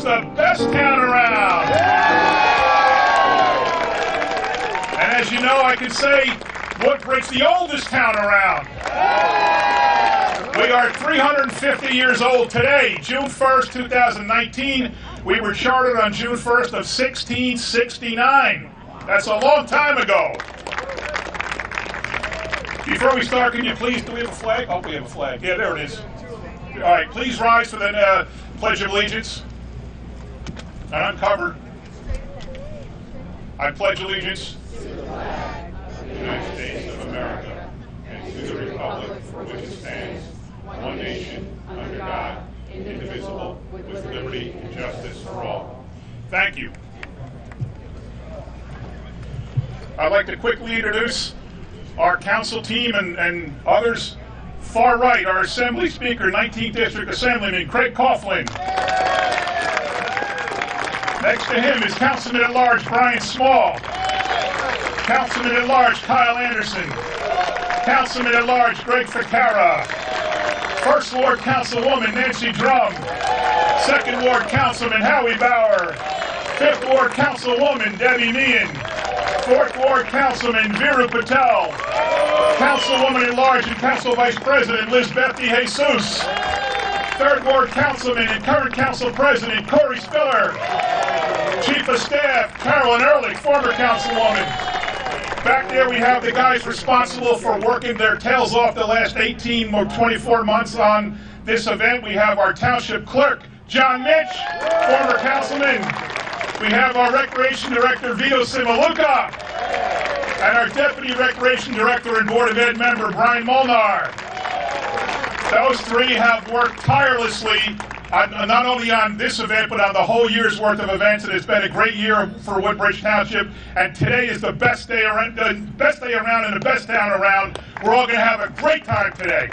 the best town around. And as you know, I can say Woodbridge, the oldest town around. We are 350 years old today, June 1st, 2019. We were chartered on June 1st of 1669. That's a long time ago. Before we start, can you please, do we have a flag? Oh, we have a flag. Yeah, there it is. All right, please rise for the Pledge of Allegiance. And uncover. I pledge allegiance to the flag of the United States of America and to the republic for which it stands, one nation, under God, indivisible, with liberty and justice for all. Thank you. I'd like to quickly introduce our council team and others. Far right, our Assembly Speaker, 19th District Assemblyman Craig Coughlin. Next to him is Councilman at Large Brian Small. Councilman at Large Kyle Anderson. Councilman at Large Greg Ficara. First Ward Councilwoman Nancy Drum. Second Ward Councilman Howie Bauer. Fifth Ward Councilwoman Debbie Meehan. Fourth Ward Councilman Viru Patel. Councilwoman at Large and Council Vice President Lizbeth DeJesus. Third Ward Councilman and current Council President Corey Spiller. Chief of Staff Carolyn Ehrlich, former Councilwoman. Back there we have the guys responsible for working their tails off the last 18 or 24 months on this event. We have our Township Clerk, John Mitch, former Councilman. We have our Recreation Director, Vito Simaluka, and our Deputy Recreation Director and Board of Ed member, Brian Molnar. Those three have worked tirelessly, not only on this event, but on the whole year's worth of events, and it's been a great year for Woodbridge Township, and today is the best day around and the best town around. We're all going to have a great time today.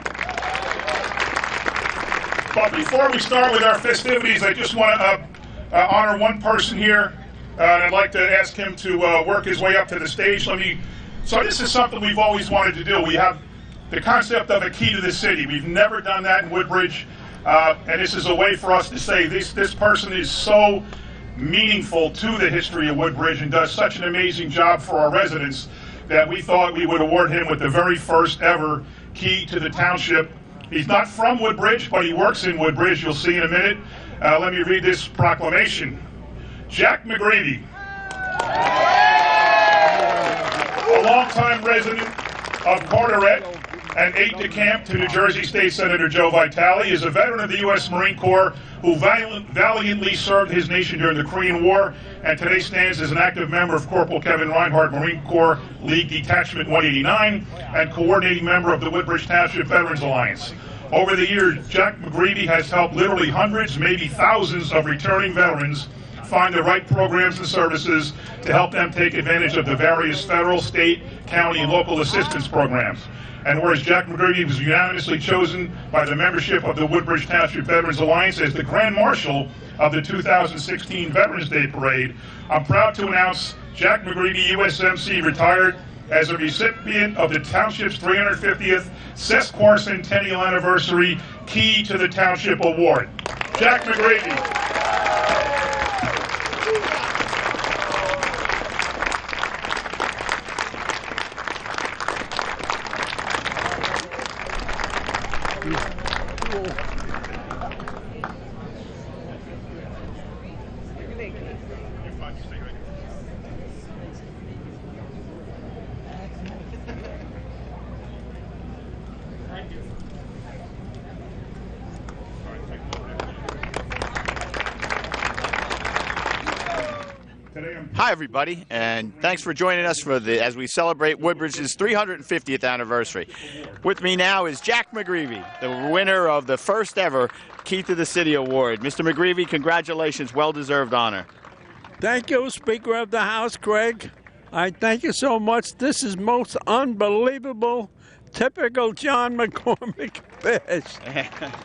But before we start with our festivities, I just want to honor one person here, and I'd like to ask him to work his way up to the stage. So this is something we've always wanted to do. We have the concept of a key to the city. We've never done that in Woodbridge, and this is a way for us to say this person is so meaningful to the history of Woodbridge and does such an amazing job for our residents that we thought we would award him with the very first ever key to the township. He's not from Woodbridge, but he works in Woodbridge. You'll see in a minute. Let me read this proclamation. Jack McGreevy, a longtime resident of Carteret and aide-de-camp to New Jersey State Senator Joe Vitale, is a veteran of the U.S. Marine Corps who valiantly served his nation during the Korean War, and today stands as an active member of Corporal Kevin Reinhardt Marine Corps League Detachment 189 and coordinating member of the Woodbridge Township Veterans Alliance. Over the years, Jack McGreevy has helped literally hundreds, maybe thousands of returning veterans find the right programs and services to help them take advantage of the various federal, state, county, and local assistance programs. And whereas Jack McGreevy was unanimously chosen by the membership of the Woodbridge Township Veterans Alliance as the Grand Marshal of the 2016 Veterans Day Parade, I'm proud to announce Jack McGreevy, USMC, retired as a recipient of the Township's 350th sesquicentennial anniversary Key to the Township Award. Jack McGreevy. Hi, everybody, and thanks for joining us as we celebrate Woodbridge's 350th anniversary. With me now is Jack McGreevy, the winner of the first ever Key to the City Award. Mr. McGreevy, congratulations, well-deserved honor. Thank you, Speaker of the House, Craig. I thank you so much. This is most unbelievable, typical John McCormick fish.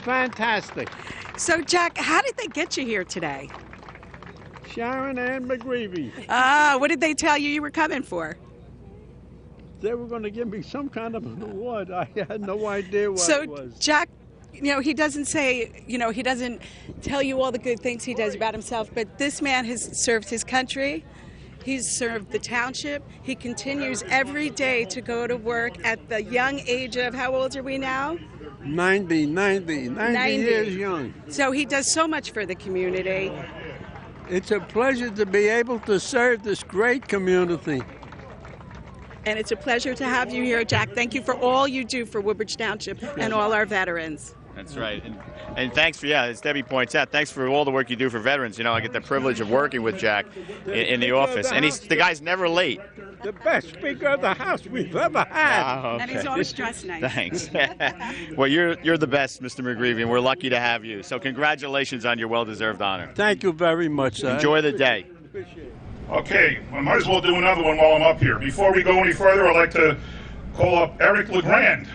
Fantastic. So, Jack, how did they get you here today? Sharon Ann McGreevy. What did they tell you were coming for? They were going to give me some kind of an award. I had no idea what it was. So, Jack, he doesn't say, he doesn't tell you all the good things he does about himself, but this man has served his country. He's served the township. He continues every day to go to work at the young age of, how old are we now? 90 years young. So he does so much for the community. It's a pleasure to be able to serve this great community. And it's a pleasure to have you here, Jack. Thank you for all you do for Woodbridge Township and all our veterans. That's right. And thanks for, as Debbie points out, thanks for all the work you do for veterans. I get the privilege of working with Jack in the office. And the guy's never late. The best Speaker of the House we've ever had. Oh, okay. And he's always dressed nice. Thanks. Well, you're the best, Mr. McGreevy, and we're lucky to have you. So congratulations on your well-deserved honor. Thank you very much, sir. Enjoy the day. Okay, I might as well do another one while I'm up here. Before we go any further, I'd like to call up Eric LeGrand.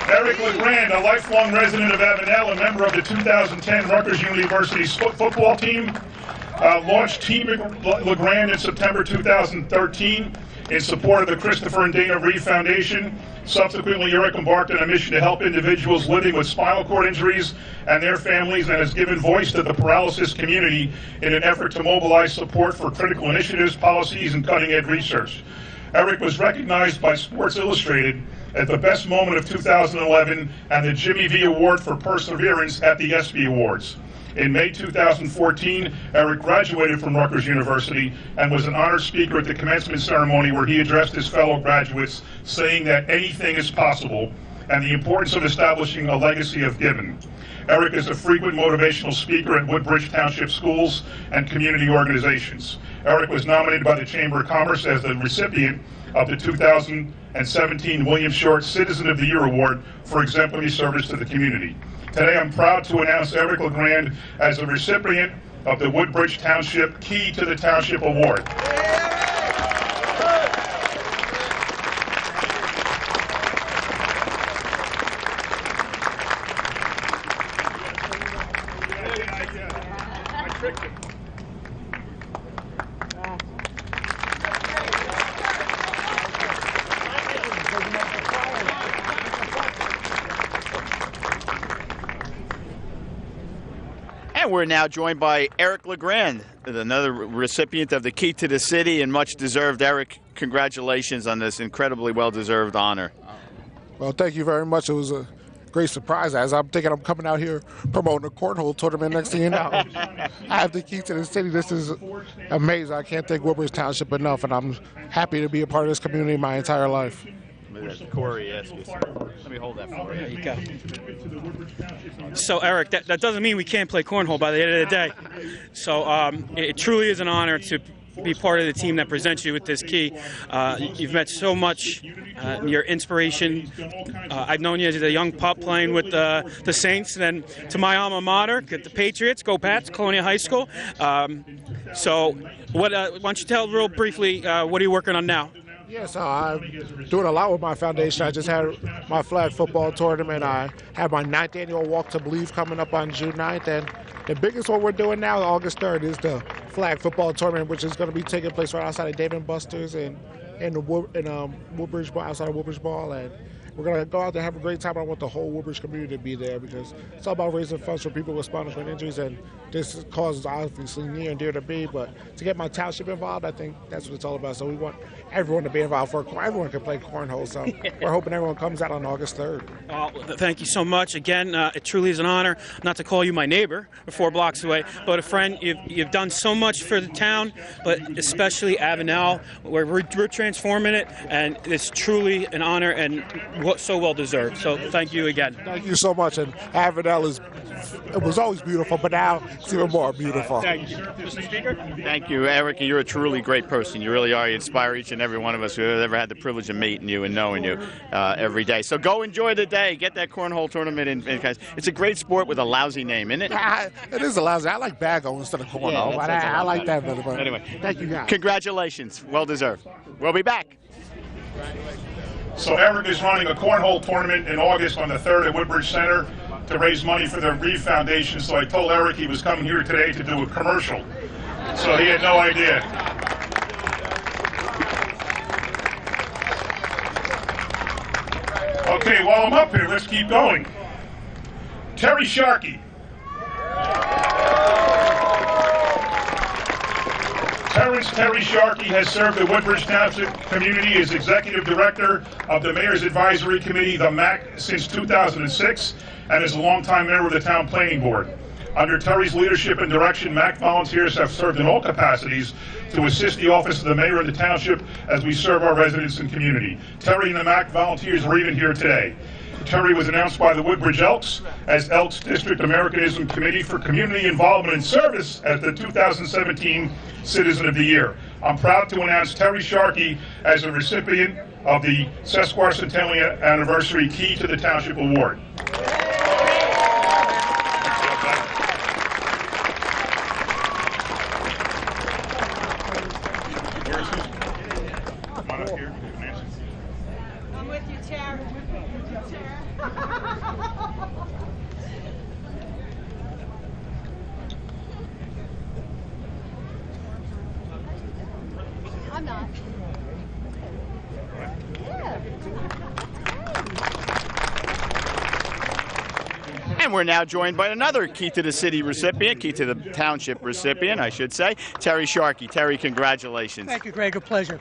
Eric LeGrand, a lifelong resident of Avenel, a member of the 2010 Rutgers University football team, launched Team LeGrand in September 2013 in support of the Christopher and Dana Reeve Foundation. Subsequently, Eric embarked on a mission to help individuals living with spinal cord injuries and their families, and has given voice to the paralysis community in an effort to mobilize support for critical initiatives, policies, and cutting-edge research. Eric was recognized by Sports Illustrated at the Best Moment of 2011 and the Jimmy V Award for Perseverance at the ESPY Awards. In May 2014, Eric graduated from Rutgers University and was an honored speaker at the commencement ceremony, where he addressed his fellow graduates, saying that anything is possible and the importance of establishing a legacy of giving. Eric is a frequent motivational speaker at Woodbridge Township schools and community organizations. Eric was nominated by the Chamber of Commerce as the recipient of the 2017 William Short Citizen of the Year Award for exemplary service to the community. Today, I'm proud to announce Eric LeGrand as a recipient of the Woodbridge Township Key to the Township Award. I tricked him. And we're now joined by Eric LeGrand, another recipient of the Key to the City, and much deserved. Eric, congratulations on this incredibly well-deserved honor. Well, thank you very much. It was a great surprise. As I'm thinking I'm coming out here promoting a cornhole tournament, next thing you know, I have the Key to the City. This is amazing. I can't thank Woodbridge Township enough, and I'm happy to be a part of this community my entire life. Corey asked you. Let me hold that for you. There you go. So, Eric, that doesn't mean we can't play cornhole by the end of the day. So it truly is an honor to be part of the team that presents you with this key. You've met so much. Your inspiration. I've known you as a young pup playing with the Saints, and then to my alma mater, the Patriots. Go Pats, Colonial High School. So, why don't you tell real briefly what are you working on now? Yes, I'm doing a lot with my foundation. I just had my flag football tournament. I have my 9th annual Walk to Believe coming up on June 9th. And the biggest one we're doing now, August 3rd, is the flag football tournament, which is going to be taking place right outside of Dave & Buster's in Woodbridge, outside of Woodbridge Ball. And we're going to go out there and have a great time. I want the whole Woodbridge community to be there, because it's all about raising funds for people with spinal cord injuries, and this cause is obviously near and dear to me. But to get my township involved, I think that's what it's all about. So we want everyone to be involved. Everyone can play cornhole, so we're hoping everyone comes out on August 3rd. Thank you so much. Again, it truly is an honor, not to call you my neighbor, 4 blocks away, but a friend. You've done so much for the town, but especially Avenel, where we're transforming it, and it's truly an honor and so well deserved. So thank you again. Thank you so much. And Avenel it was always beautiful, but now it's even more beautiful. Thank you, Mr. Speaker. Thank you, Eric. You're a truly great person. You really are. You inspire each and every one of us who have ever had the privilege of meeting you and knowing you every day. So go enjoy the day. Get that cornhole tournament in. It's a great sport with a lousy name, isn't it? It is a lousy. I like bago instead of cornhole. Yeah, I like that better. But anyway, thank you guys. Congratulations. Well deserved. We'll be back. So Eric is running a cornhole tournament in August on the 3rd at Woodbridge Center to raise money for the Reeve Foundation. So I told Eric he was coming here today to do a commercial. So he had no idea. Okay, while I'm up here, let's keep going. Terry Sharkey. Terry Sharkey has served the Woodbridge Township community as Executive Director of the Mayor's Advisory Committee, the MAC, since 2006, and is a longtime member of the Town Planning Board. Under Terry's leadership and direction, MAC volunteers have served in all capacities to assist the office of the Mayor of the Township as we serve our residents and community. Terry and the MAC volunteers are even here today. Terry was announced by the Woodbridge Elks as Elks District Americanism Committee for Community Involvement and Service as the 2017 Citizen of the Year. I'm proud to announce Terry Sharkey as a recipient of the Sesquicentennial Anniversary Key to the Township Award. I'm with you, Terry. I'm not. And we're now joined by another Key to the City recipient, Key to the Township recipient, I should say, Terry Sharkey. Terry, congratulations. Thank you, Greg. A pleasure.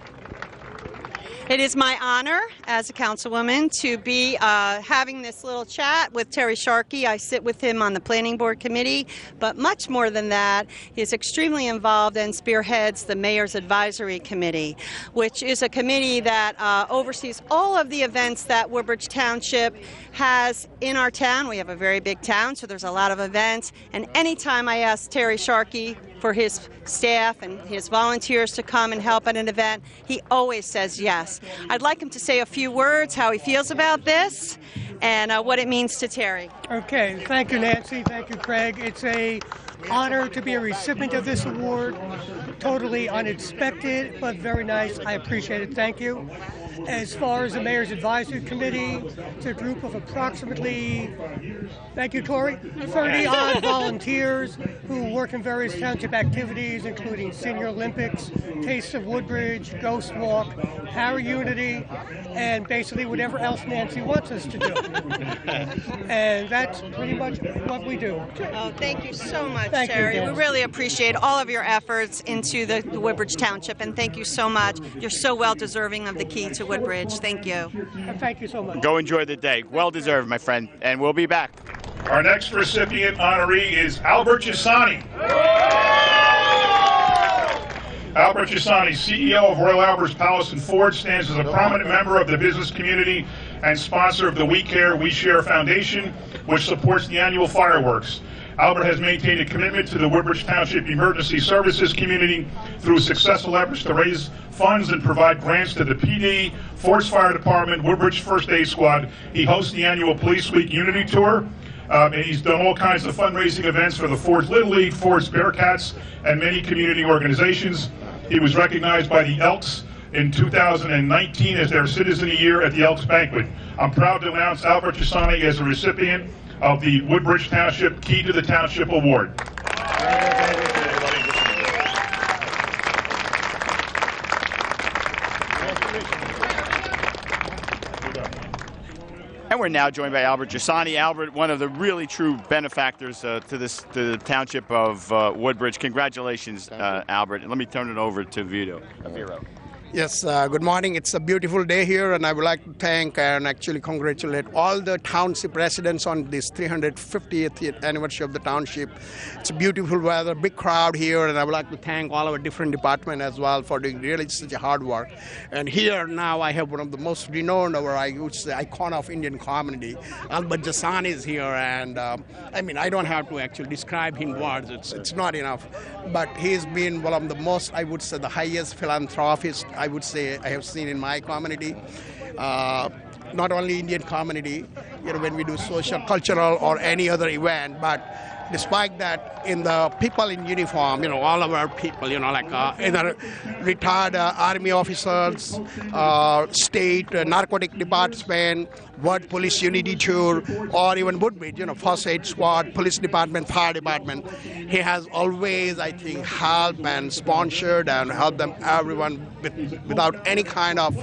It is my honor as a councilwoman to be having this little chat with Terry Sharkey. I sit with him on the Planning Board Committee, but much more than that, he is extremely involved and spearheads the Mayor's Advisory Committee, which is a committee that oversees all of the events that Woodbridge Township has in our town. We have a very big town, so there's a lot of events, and anytime I ask Terry Sharkey for his staff and his volunteers to come and help at an event, he always says yes. I'd like him to say a few words, how he feels about this, and what it means to Terry. Okay, thank you, Nancy. Thank you, Craig. It's an honor to be a recipient of this award. Totally unexpected, but very nice. I appreciate it. Thank you. As far as the Mayor's Advisory Committee, it's a group of approximately, thank you, Tori, 30-odd volunteers who work in various township activities, including Senior Olympics, Taste of Woodbridge, Ghost Walk, Para Unity, and basically whatever else Nancy wants us to do. And that's pretty much what we do. Oh, thank you so much, Thank you, Terry. Dan. We really appreciate all of your efforts into the Woodbridge Township, and thank you so much. You're so well deserving of the key to Woodbridge. Thank you. And thank you so much. Go enjoy the day. Well deserved, my friend, and we'll be back. Our next recipient honoree is Albert Gisani. Albert Gisani, CEO of Royal Albert's Palace and Ford, stands as a prominent member of the business community and sponsor of the We Care, We Share Foundation, which supports the annual fireworks. Albert has maintained a commitment to the Woodbridge Township Emergency Services community through successful efforts to raise funds and provide grants to the PD, Ford's Fire Department, Woodbridge First Aid Squad. He hosts the annual Police Week Unity Tour. And he's done all kinds of fundraising events for the Ford's Little League, Ford's Bearcats, and many community organizations. He was recognized by the Elks in 2019 as their Citizen of the Year at the Elks Banquet. I'm proud to announce Albert Gisani as a recipient of the Woodbridge Township Key to the Township Award. And we're now joined by Albert Gisani. Albert, one of the really true benefactors to the township of Woodbridge. Congratulations, Albert. And let me turn it over to Vito. Yes, good morning. It's a beautiful day here, and I would like to thank and actually congratulate all the township residents on this 350th anniversary of the township. It's a beautiful weather, big crowd here, and I would like to thank all our different departments as well for doing really such a hard work. And here now I have one of the most renowned, or I would say, icon of Indian community. Albert Gisani is here, and I mean, I don't have to actually describe him in words. It's not enough. But he's been one of the most, I would say, the highest philanthropist I would say I have seen in my community. Not only Indian community, when we do social, cultural, or any other event, but despite that, in the people in uniform, all of our people, like either retired army officers, state narcotic department, World Police Unity Tour, or even Woodbridge, First Aid Squad, Police Department, Fire Department. He has always, I think, helped and sponsored and helped them, everyone, without any kind of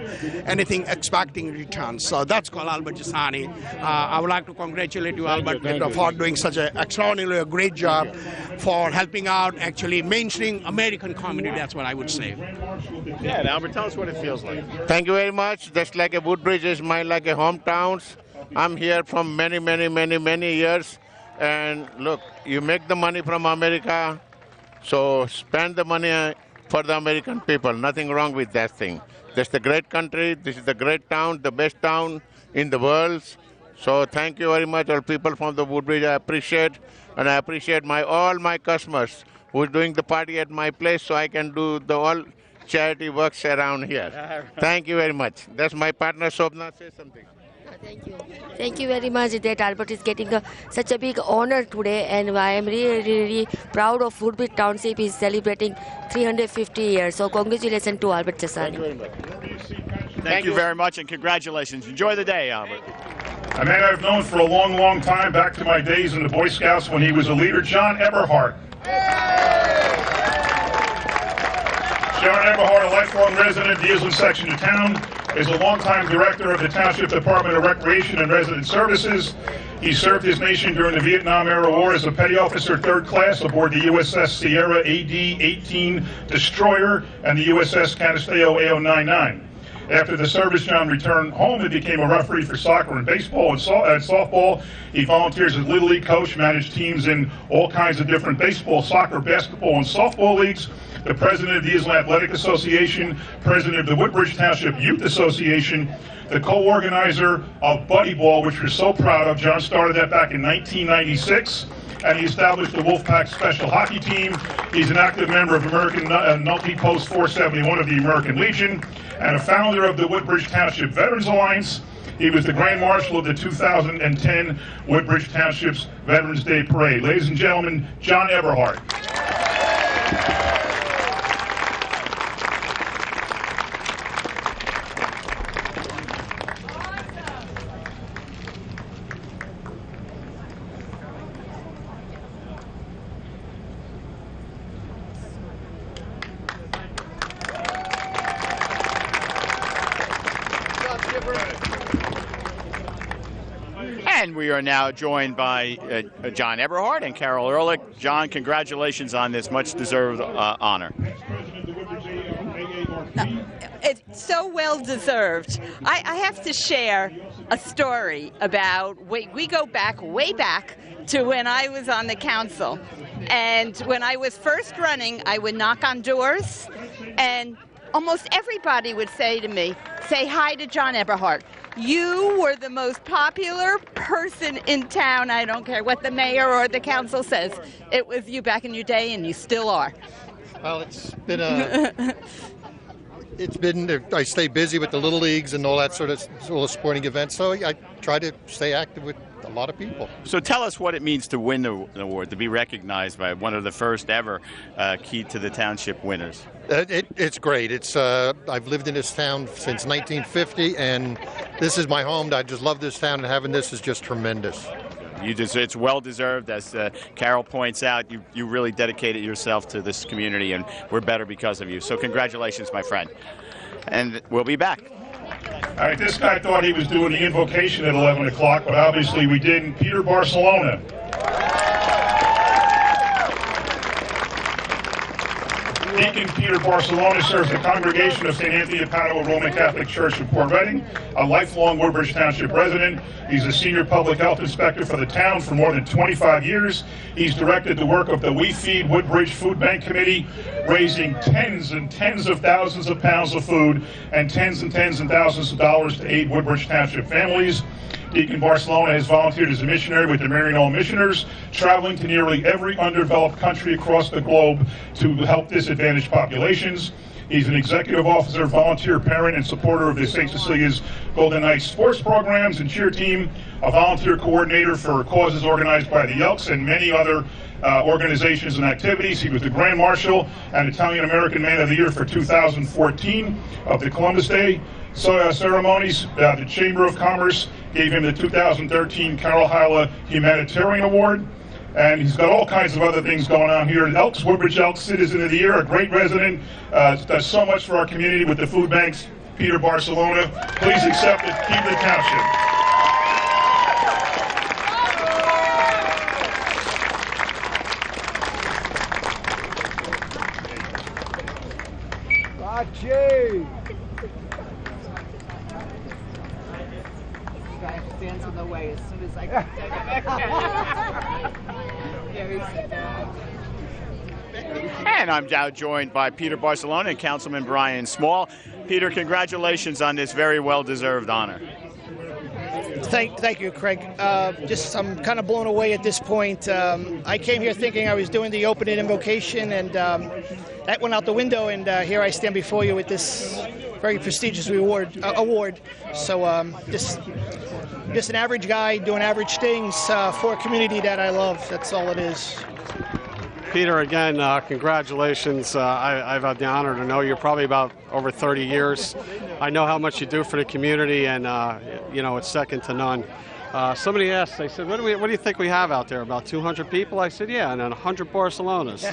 anything expecting returns. So that's called Albert Gisani. I would like to congratulate you, Albert, for doing such an extraordinarily great job for helping out, actually, mainstream American community. That's what I would say. Yeah, and Albert, tell us what it feels like. Thank you very much. Just like a Woodbridge is my like a hometown. I'm here from many years, and look, you make the money from America, so spend the money for the American people. Nothing wrong with that thing. This is a great country. This is the great town, the best town in the world. So thank you very much, all people from the Woodbridge. I appreciate, and I appreciate all my customers who are doing the party at my place, so I can do the all charity works around here. Thank you very much. That's my partner, Shobna. Say something. Thank you. Thank you very much that Albert is getting such a big honor today, and I am really proud of Woodbridge Township is celebrating 350 years. So congratulations to Albert Gisani. Thank you very much, and congratulations. Enjoy the day, Albert. A man I've known for a long time, back to my days in the Boy Scouts when he was a leader, John Eberhardt. John Eberhardt, a lifelong resident of the Island section of town, is a longtime director of the Township Department of Recreation and Resident Services. He served his nation during the Vietnam-era war as a petty officer 3rd class aboard the USS Sierra AD-18 destroyer and the USS Canisteo AO-99. After the service, John returned home and became a referee for soccer and baseball and softball. He volunteers as Little League coach, managed teams in all kinds of different baseball, soccer, basketball, and softball leagues. The president of the Island Athletic Association, president of the Woodbridge Township Youth Association, the co-organizer of Buddy Ball, which we're so proud of. John started that back in 1996. And he established the Wolfpack Special Hockey Team. He's an active member of American Nulty Post 471 of the American Legion and a founder of the Woodbridge Township Veterans Alliance. He was the Grand Marshal of the 2010 Woodbridge Township's Veterans Day Parade. Ladies and gentlemen, John Eberhardt. And we are now joined by John Eberhardt and Carol Ehrlich. John, congratulations on this much-deserved honor. It's so well-deserved. I have to share a story about, we go back, way back, to when I was on the council. And when I was first running, I would knock on doors, and almost everybody would say to me, say hi to John Eberhardt. You were the most popular person in town. I don't care what the mayor or the council says. It was you back in your day, and you still are. Well, it's been I stay busy with the Little Leagues and all that sort of sporting events, so I try to stay active with a lot of people. So tell us what it means to win the award, to be recognized by one of the first ever Key to the Township winners. It's great. I've lived in this town since 1950, and this is my home. I just love this town, and having this is just tremendous. It's well-deserved. As Carol points out, you really dedicated yourself to this community, and we're better because of you. So congratulations, my friend. And we'll be back. All right, this guy thought he was doing the invocation at 11 o'clock, but obviously we didn't. Peter Barcelona. Deacon Peter Barcelona serves the congregation of St. Anthony of Padua Roman Catholic Church in Port Reading, a lifelong Woodbridge Township resident. He's a senior public health inspector for the town for more than 25 years. He's directed the work of the We Feed Woodbridge Food Bank Committee, raising tens and tens of thousands of pounds of food and tens and thousands of dollars to aid Woodbridge Township families. Deacon Barcelona has volunteered as a missionary with the Maryknoll Missioners, traveling to nearly every underdeveloped country across the globe to help disadvantaged populations. He's an executive officer, volunteer parent, and supporter of the St. Cecilia's Golden Knights sports programs and cheer team, a volunteer coordinator for causes organized by the Elks and many other organizations and activities. He was the Grand Marshal and Italian American Man of the Year for 2014 of the Columbus Day ceremonies. The Chamber of Commerce gave him the 2013 Carol Hyla Humanitarian Award. And he's got all kinds of other things going on here. Elks, Woodbridge Elks Citizen of the Year, a great resident, does so much for our community with the food banks. Peter Barcelona, please accept the Key to the Township. Jay. Stands in the way as soon as I get back. And I'm now joined by Peter Barcelona and Councilman Brian Small. Peter, congratulations on this very well-deserved honor. Thank you, Craig. I'm kind of blown away at this point. I came here thinking I was doing the opening invocation, and that went out the window, and here I stand before you with this very prestigious award. So just an average guy doing average things for a community that I love. That's all it is. Peter, again, congratulations. I've had the honor to know you probably about over 30 years. I know how much you do for the community, and it's second to none. Somebody asked, they said, what do you think we have out there? About 200 people? I said, yeah, and then 100 Barcelonas.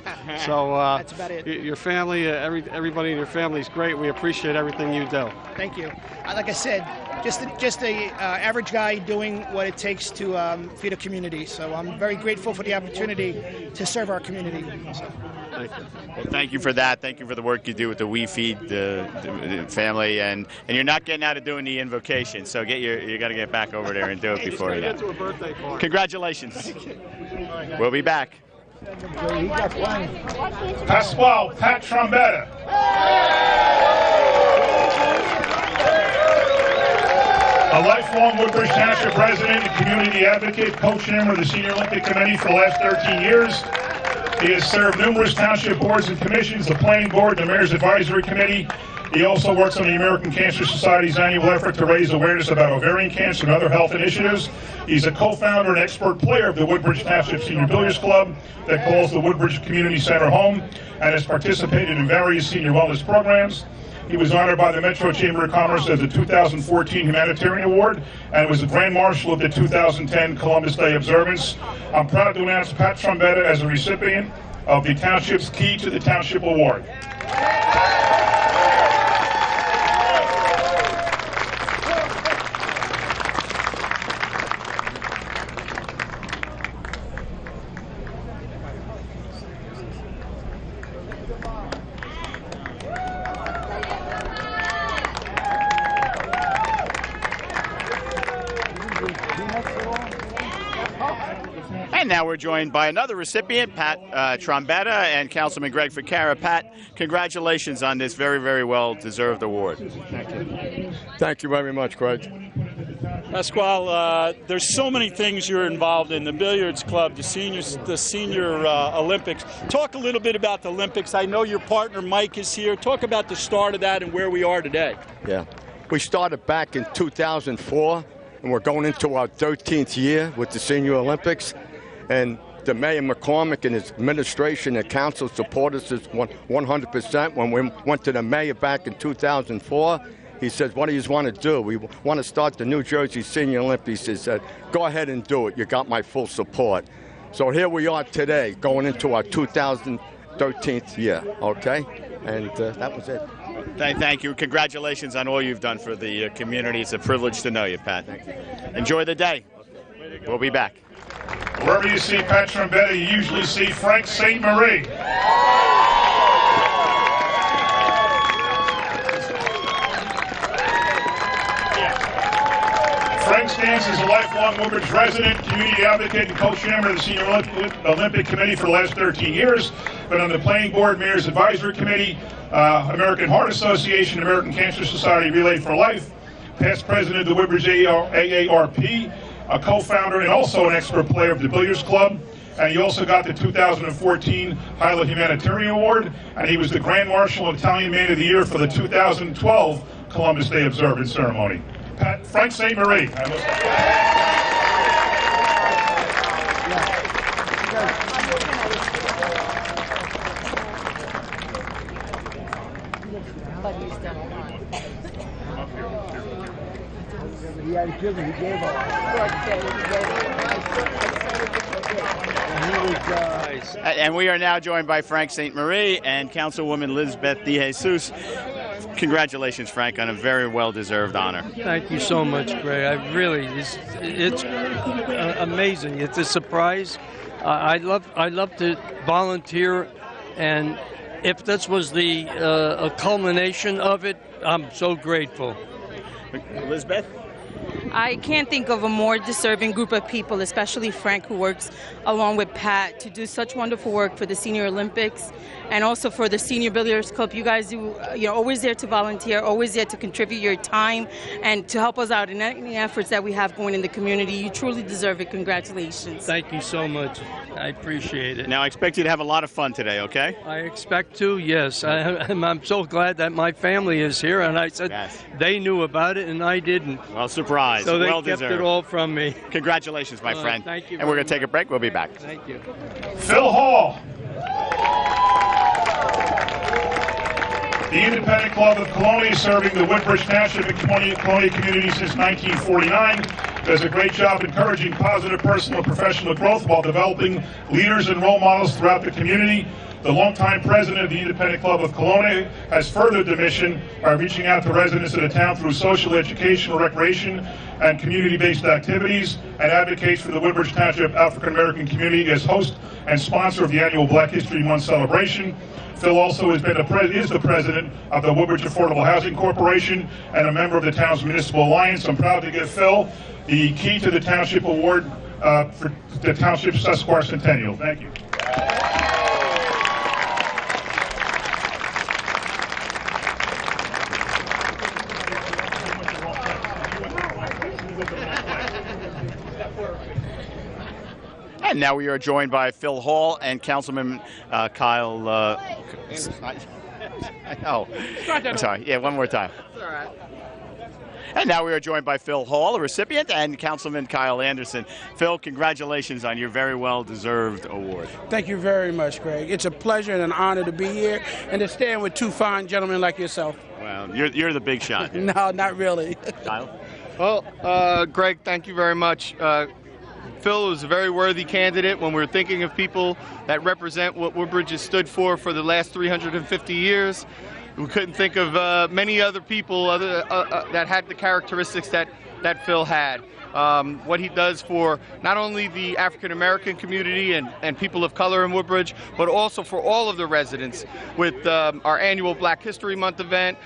So that's about it. Your family, everybody in your family is great. We appreciate everything you do. Thank you. Like I said, just a average guy doing what it takes to feed a community. So I'm very grateful for the opportunity to serve our community. So. Thank you. Well, thank you for that. Thank you for the work you do with the We Feed the family, and you're not getting out of doing the invocation. So you got to get back over there and do it before you go. Congratulations. We'll be back. Pasquale Pat Trombetta. A lifelong Woodbridge Township resident and community advocate, co-chairman of the Senior Olympic Committee for the last 13 years. He has served numerous township boards and commissions, the Planning Board, the Mayor's Advisory Committee. He also works on the American Cancer Society's annual effort to raise awareness about ovarian cancer and other health initiatives. He's a co-founder and expert player of the Woodbridge Township Senior Billiards Club that calls the Woodbridge Community Center home and has participated in various senior wellness programs. He was honored by the Metro Chamber of Commerce as the 2014 Humanitarian Award and was the Grand Marshal of the 2010 Columbus Day observance. I'm proud to announce Pat Trombetta as a recipient of the Township's Key to the Township Award. And now we're joined by another recipient, Pat Trombetta, and Councilman Greg Ficarra. Pat, congratulations on this very, very well-deserved award. Thank you. Thank you very much, Greg. Pasquale, there's so many things you're involved in, the billiards club, the senior Olympics. Talk a little bit about the Olympics. I know your partner Mike is here. Talk about the start of that and where we are today. Yeah, we started back in 2004, and we're going into our 13th year with the Senior Olympics. And the Mayor McCormick and his administration and council support us 100%. When we went to the mayor back in 2004, he said, what do you want to do? We want to start the New Jersey Senior Olympics. He said, go ahead and do it. You got my full support. So here we are today, going into our 2013th year, okay? And that was it. Thank you. Congratulations on all you've done for the community. It's a privilege to know you, Pat. Thank you. Enjoy the day. We'll be back. Wherever you see Pat Trombetta, you usually see Frank St. Marie. Frank stands as a lifelong Woodbridge resident, community advocate, and co-chairman of the Senior Olympic Committee for the last 13 years. Been on the Planning Board, Mayor's Advisory Committee, American Heart Association, American Cancer Society Relay for Life, past president of the Woodbridge AARP, a co-founder and also an expert player of the Billiards Club. and he also got the 2014 Highland Humanitarian Award, and he was the Grand Marshal and Italian Man of the Year for the 2012 Columbus Day Observance Ceremony. Frank St. Marie. And we are now joined by Frank St. Marie and Councilwoman Lizbeth DeJesus. Congratulations, Frank, on a very well-deserved honor. Thank you so much, Greg. It's amazing. It's a surprise. I love to volunteer, and if this was the a culmination of it, I'm so grateful. Elizabeth? I can't think of a more deserving group of people, especially Frank, who works along with Pat to do such wonderful work for the Senior Olympics and also for the Senior Billiards Club. You guys do, you're always there to volunteer, always there to contribute your time and to help us out in any efforts that we have going in the community. You truly deserve it. Congratulations. Thank you so much. I appreciate it. Now, I expect you to have a lot of fun today, okay? I expect to, yes. I'm so glad that my family is here, and I said they knew about it and I didn't. Well, surprise. So they well kept deserved. it all from me. Congratulations, my friend. Thank you. And we're going to take a break. We'll be back. Thank you. Phil Hall. The Independent Club of Colonia, serving the Woodbridge Township and Colonia community since 1949, does a great job encouraging positive personal and professional growth while developing leaders and role models throughout the community. The longtime president of the Independent Club of Colonia has furthered the mission by reaching out to residents of the town through social, educational, recreation, and community-based activities, and advocates for the Woodbridge Township African American community as host and sponsor of the annual Black History Month celebration. Phil also is the president of the Woodbridge Affordable Housing Corporation and a member of the town's municipal alliance. I'm proud to give Phil the key to the Township Award for the Township Sesquicentennial. Thank you. And now we are joined by Phil Hall and Councilman Kyle. I'm sorry. Yeah, one more time. It's all right. And now we are joined by Phil Hall, a recipient, and Councilman Kyle Anderson. Phil, congratulations on your very well-deserved award. Thank you very much, Greg. It's a pleasure and an honor to be here and to stand with two fine gentlemen like yourself. Well, you're the big shot. No, not really. Kyle? Well, Greg, thank you very much. Phil was a very worthy candidate when we were thinking of people that represent what Woodbridge has stood for the last 350 years. We couldn't think of many other people that had the characteristics that Phil had. What he does for not only the African American community and people of color in Woodbridge, but also for all of the residents with our annual Black History Month event,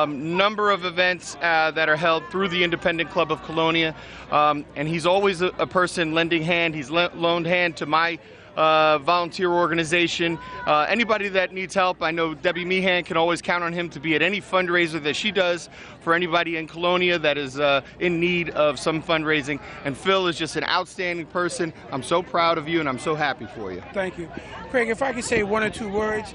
number of events that are held through the Independent Club of Colonia. And he's always a person lending hand. He's loaned hand to my volunteer organization. Anybody that needs help, I know Debbie Meehan can always count on him to be at any fundraiser that she does for anybody in Colonia that is in need of some fundraising. And Phil is just an outstanding person. I'm so proud of you and I'm so happy for you. Thank you. Craig, if I could say one or two words,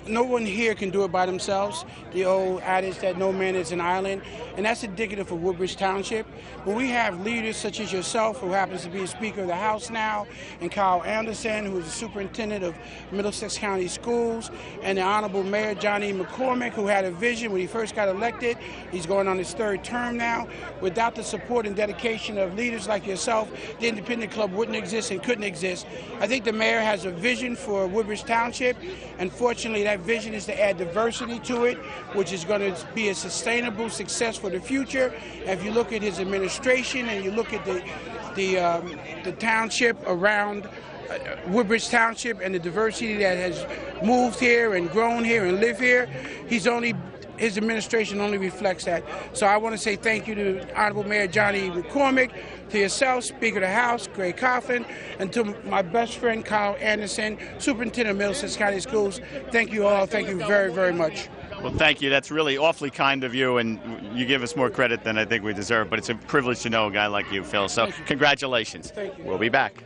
no one here can do it by themselves. The old adage that no man is an island, and that's indicative of Woodbridge Township. When we have leaders such as yourself, who happens to be a Speaker of the House now, and Kyle Anderson, who is the Superintendent of Middlesex County Schools, and the Honorable Mayor Johnny McCormick, who had a vision when he first got elected. He's going on his third term now. Without the support and dedication of leaders like yourself, the Independent Club wouldn't exist and couldn't exist. I think the mayor has a vision for Woodbridge Township, and fortunately that vision is to add diversity to it, which is going to be a sustainable success for the future. And if you look at his administration and you look at the township around Woodbridge Township and the diversity that has moved here and grown here and lived here, his administration only reflects that. So I want to say thank you to Honorable Mayor Johnny McCormick, to yourself, Speaker of the House, Greg Coughlin, and to my best friend, Kyle Anderson, Superintendent of Middlesex County Schools. Thank you all. Thank you very, very much. Well, thank you. That's really awfully kind of you, and you give us more credit than I think we deserve. But it's a privilege to know a guy like you, Phil. So congratulations. Thank you. We'll be back.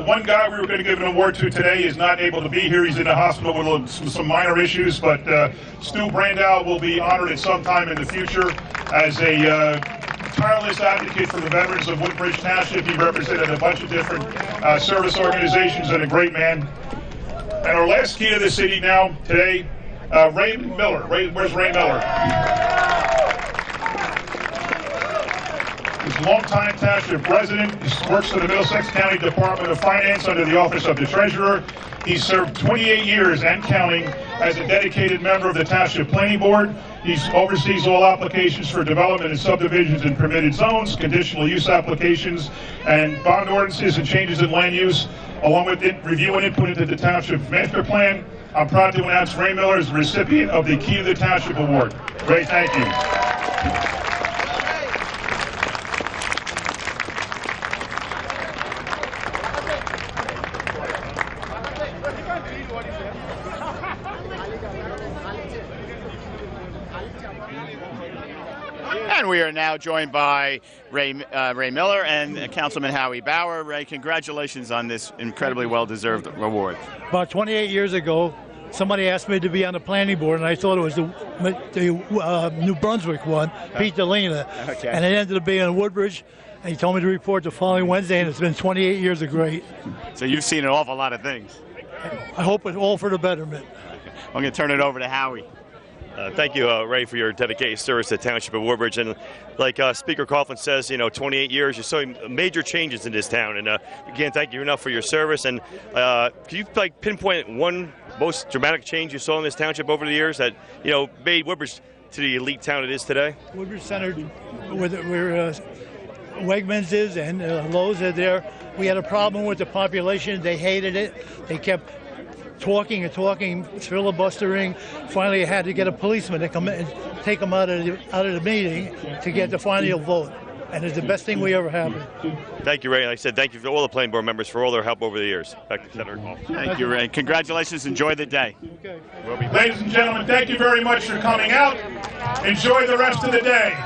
One guy we were going to give an award to today is not able to be here. He's in the hospital with some minor issues, but Stu Brandow will be honored at some time in the future as a tireless advocate for the veterans of Woodbridge Township. He represented a bunch of different service organizations and a great man. And our last key to the city now today, Ray Miller. Where's Ray Miller? He's a longtime township resident. He works for the Middlesex County Department of Finance under the Office of the Treasurer. He served 28 years and counting as a dedicated member of the Township Planning Board. He oversees all applications for development in subdivisions and permitted zones, conditional use applications, and bond ordinances and changes in land use, along with review and input into the Township Master Plan. I'm proud to announce Ray Miller is the recipient of the Key to the Township Award. Ray, thank you. And we are now joined by Ray Miller and Councilman Howie Bauer. Ray, congratulations on this incredibly well-deserved award. About 28 years ago, somebody asked me to be on the planning board, and I thought it was the New Brunswick one, Pete Delina. Okay. And it ended up being in Woodbridge, and he told me to report the following Wednesday, and it's been 28 years of great. So you've seen an awful lot of things. I hope it's all for the betterment. I'm going to turn it over to Howie. Thank you, Ray, for your dedicated service to the Township of Woodbridge. And like Speaker Coughlin says, 28 years, you're seeing major changes in this town. And we can't thank you enough for your service. And can you pinpoint one most dramatic change you saw in this township over the years that, made Woodbridge to the elite town it is today? Woodbridge Center, where Wegmans is and Lowe's are there. We had a problem with the population. They hated it. They kept talking and talking, filibustering. Finally, I had to get a policeman to come in and take them out of the meeting to get the final vote. And it's the best thing we ever had. Thank you, Ray. Like I said, thank you to all the planning board members for all their help over the years. Back to Senator Coughlin. Thank you, Ray. Congratulations. Enjoy the day. Okay. Ladies and gentlemen, thank you very much for coming out. Enjoy the rest of the day.